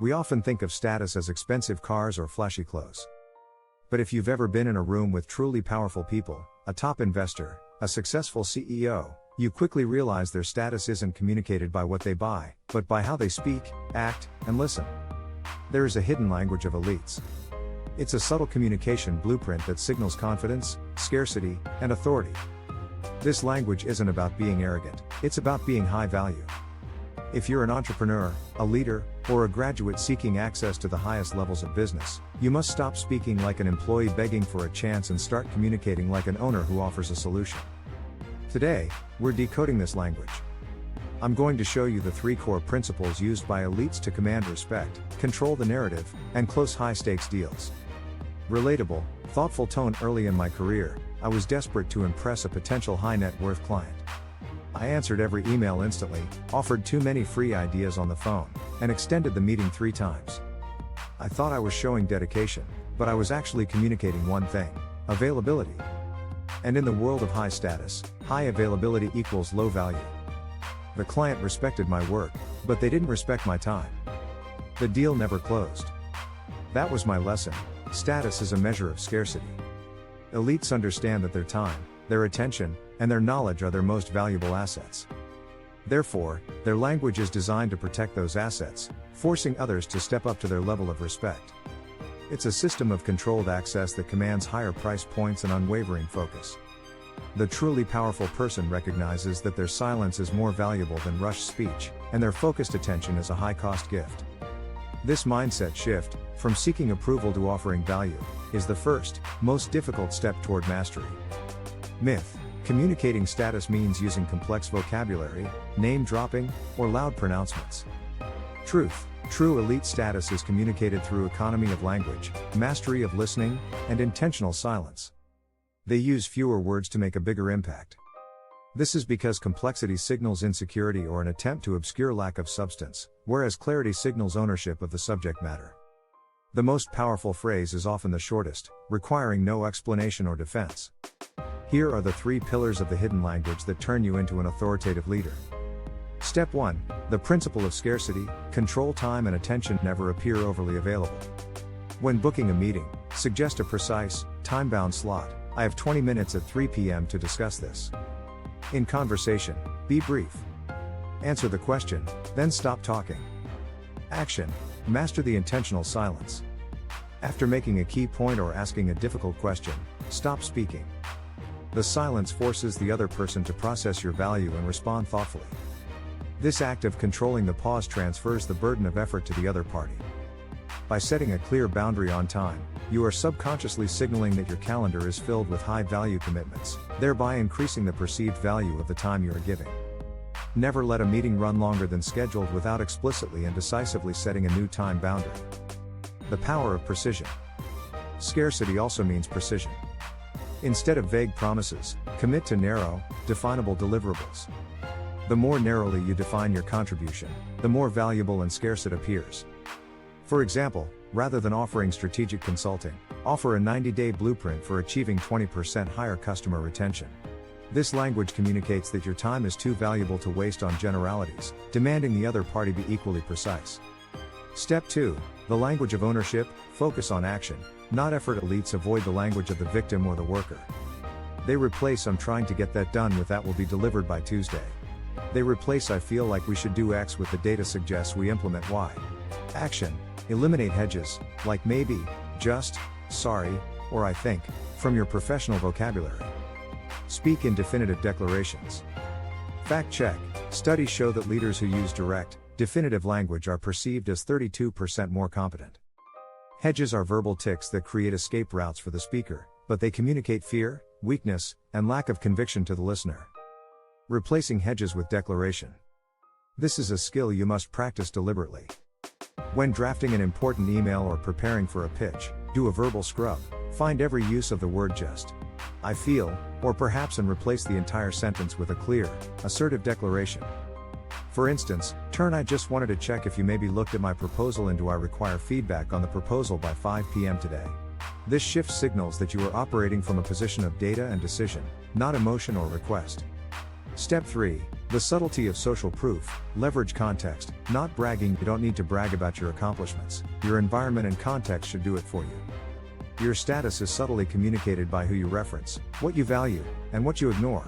We often think of status as expensive cars or flashy clothes. But if you've ever been in a room with truly powerful people, a top investor, a successful CEO, you quickly realize their status isn't communicated by what they buy, but by how they speak, act, and listen. There is a hidden language of elites. It's a subtle communication blueprint that signals confidence, scarcity, and authority. This language isn't about being arrogant, it's about being high value. If you're an entrepreneur, a leader, or a graduate seeking access to the highest levels of business, you must stop speaking like an employee begging for a chance and start communicating like an owner who offers a solution. Today, we're decoding this language. I'm going to show you the 3 core principles used by elites to command respect, control the narrative, and close high-stakes deals. Relatable, thoughtful tone. Early in my career, I was desperate to impress a potential high-net-worth client. I answered every email instantly, offered too many free ideas on the phone, and extended the meeting 3 times. I thought I was showing dedication, but I was actually communicating one thing: availability. And in the world of high status, high availability equals low value. The client respected my work, but they didn't respect my time. The deal never closed. That was my lesson: status is a measure of scarcity. Elites understand that their time, their attention, and their knowledge are their most valuable assets. Therefore, their language is designed to protect those assets, forcing others to step up to their level of respect. It's a system of controlled access that commands higher price points and unwavering focus. The truly powerful person recognizes that their silence is more valuable than rushed speech, and their focused attention is a high-cost gift. This mindset shift, from seeking approval to offering value, is the first, most difficult step toward mastery. Myth: communicating status means using complex vocabulary, name-dropping, or loud pronouncements. Truth: true elite status is communicated through economy of language, mastery of listening, and intentional silence. They use fewer words to make a bigger impact. This is because complexity signals insecurity or an attempt to obscure lack of substance, whereas clarity signals ownership of the subject matter. The most powerful phrase is often the shortest, requiring no explanation or defense. Here are the 3 pillars of the hidden language that turn you into an authoritative leader. Step 1. The principle of scarcity: control time and attention. Never appear overly available. When booking a meeting, suggest a precise, time-bound slot. I have 20 minutes at 3 p.m. to discuss this. In conversation, be brief. Answer the question, then stop talking. Action: master the intentional silence. After making a key point or asking a difficult question, stop speaking. The silence forces the other person to process your value and respond thoughtfully. This act of controlling the pause transfers the burden of effort to the other party. By setting a clear boundary on time, you are subconsciously signaling that your calendar is filled with high-value commitments, thereby increasing the perceived value of the time you are giving. Never let a meeting run longer than scheduled without explicitly and decisively setting a new time boundary. The power of precision. Scarcity also means precision. Instead of vague promises, commit to narrow, definable deliverables. The more narrowly you define your contribution, the more valuable and scarce it appears. For example, rather than offering strategic consulting, offer a 90-day blueprint for achieving 20% higher customer retention. This language communicates that your time is too valuable to waste on generalities, demanding the other party be equally precise. Step 2. The language of ownership: focus on action, not effort. Elites avoid the language of the victim or the worker. They replace "I'm trying to get that done" with "that will be delivered by Tuesday." They replace "I feel like we should do X" with "the data suggests we implement Y." Action: eliminate hedges, like maybe, just, sorry, or I think, from your professional vocabulary. Speak in definitive declarations. Fact check: studies show that leaders who use direct, definitive language are perceived as 32% more competent. Hedges are verbal tics that create escape routes for the speaker, but they communicate fear, weakness, and lack of conviction to the listener. Replacing hedges with declaration. This is a skill you must practice deliberately. When drafting an important email or preparing for a pitch, do a verbal scrub. Find every use of the word just, I feel, or perhaps, and replace the entire sentence with a clear, assertive declaration. For instance, turn "I just wanted to check if you maybe looked at my proposal and do I require feedback on the proposal by 5 p.m. today." This shift signals that you are operating from a position of data and decision, not emotion or request. Step 3. The subtlety of social proof: leverage context, not bragging. You don't need to brag about your accomplishments. Your environment and context should do it for you. Your status is subtly communicated by who you reference, what you value, and what you ignore.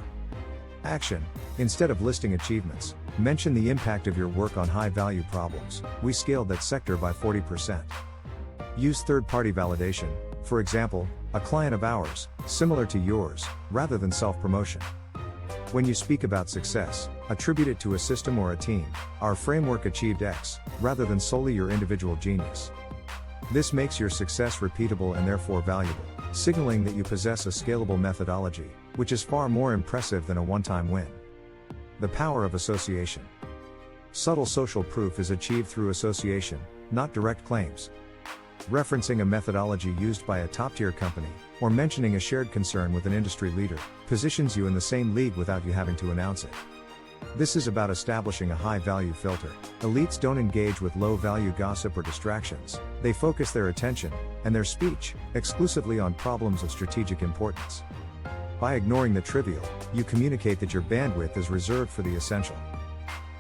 Action: instead of listing achievements, mention the impact of your work on high-value problems. We scaled that sector by 40%. Use third-party validation, for example, a client of ours, similar to yours, rather than self-promotion. When you speak about success, attribute it to a system or a team. Our framework achieved X, rather than solely your individual genius. This makes your success repeatable and therefore valuable, signaling that you possess a scalable methodology, which is far more impressive than a one-time win. The power of association. Subtle social proof is achieved through association, not direct claims. Referencing a methodology used by a top-tier company, or mentioning a shared concern with an industry leader, positions you in the same league without you having to announce it. This is about establishing a high-value filter. Elites don't engage with low-value gossip or distractions. They focus their attention, and their speech, exclusively on problems of strategic importance. By ignoring the trivial, you communicate that your bandwidth is reserved for the essential.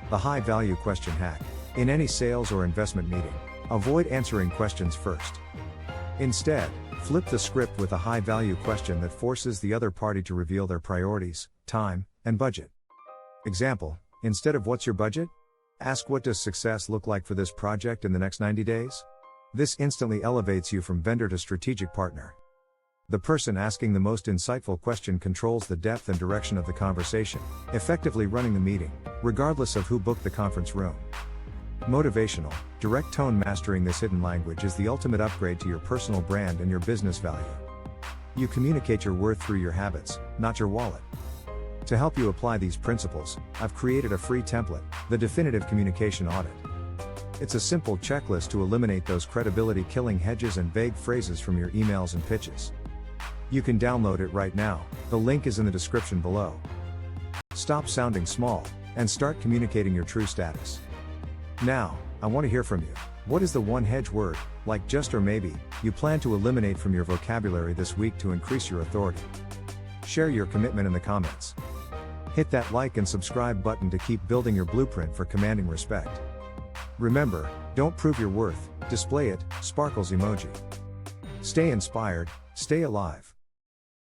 The high-value question hack. In any sales or investment meeting, avoid answering questions first. Instead, flip the script with a high-value question that forces the other party to reveal their priorities, time, and budget. Example: instead of "What's your budget?" ask "What does success look like for this project in the next 90 days? This instantly elevates you from vendor to strategic partner. The person asking the most insightful question controls the depth and direction of the conversation, effectively running the meeting, regardless of who booked the conference room. Motivational, direct tone. Mastering this hidden language is the ultimate upgrade to your personal brand and your business value. You communicate your worth through your habits, not your wallet. To help you apply these principles, I've created a free template, the Definitive Communication Audit. It's a simple checklist to eliminate those credibility-killing hedges and vague phrases from your emails and pitches. You can download it right now, the link is in the description below. Stop sounding small, and start communicating your true status. Now, I want to hear from you. What is the one hedge word, like just or maybe, you plan to eliminate from your vocabulary this week to increase your authority? Share your commitment in the comments. Hit that like and subscribe button to keep building your blueprint for commanding respect. Remember, don't prove your worth, display it. Sparkles emoji. Stay inspired, stay alive.